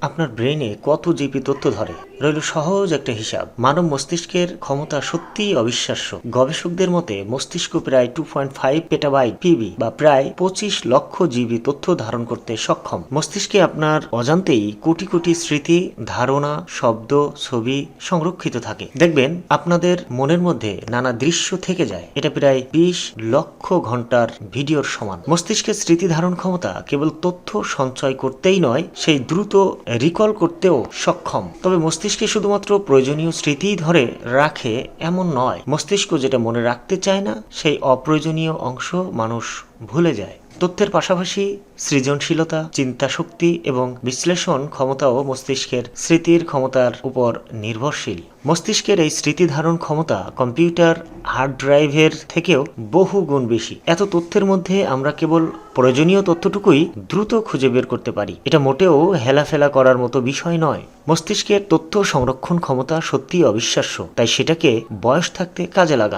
আপনার ব্রেনে কত জিবি তথ্য ধরে? রইল সহজ একটা হিসাব। মানব মস্তিষ্কের ক্ষমতা সত্যিই অবিশ্বাস্য। গবেষকদের মতে মস্তিষ্ক প্রায় 2.5 পেটাবাইট পিবি বা প্রায় 25 লক্ষ জিবি তথ্য ধারণ করতে সক্ষম। মস্তিষ্কে আপনার অজান্তেই কোটি কোটি স্মৃতি, ধারণা, শব্দ, ছবি সংরক্ষিত থাকে। দেখবেন আপনাদের মনের মধ্যে নানা দৃশ্য থেকে যায়। এটা প্রায় 20 লক্ষ ঘন্টার ভিডিওর সমান। মস্তিষ্কের স্মৃতি ধারণ ক্ষমতা কেবল তথ্য সঞ্চয় করতেই নয়, সেই দ্রুত রিকল করতেও সক্ষম। তবে মস্তিষ্কে শুধুমাত্র প্রয়োজনীয় স্মৃতিই ধরে রাখে এমন নয়। মস্তিষ্ক যেটা মনে রাখতে চায় না, সেই অপ্রয়োজনীয় অংশ মানুষ ভুলে যায়। তথ্যের পাশাপাশি সৃজনশীলতা, চিন্তা শক্তি এবং বিশ্লেষণ ক্ষমতাও মস্তিষ্কের স্মৃতির ক্ষমতার উপর নির্ভরশীল। মস্তিষ্কের এই স্মৃতি ধারণ ক্ষমতা কম্পিউটার হার্ড ড্রাইভের থেকেও বহু গুণ বেশি। এত তথ্যের মধ্যে আমরা কেবল প্রয়োজনীয় তথ্যটুকুই দ্রুত খুঁজে বের করতে পারি। এটা মোটেও হেলাফেলা করার মতো বিষয় নয়। মস্তিষ্কের তথ্য সংরক্ষণ ক্ষমতা সত্যিই অবিশ্বাস্য, তাই সেটাকে বয়স থাকতে কাজে লাগান।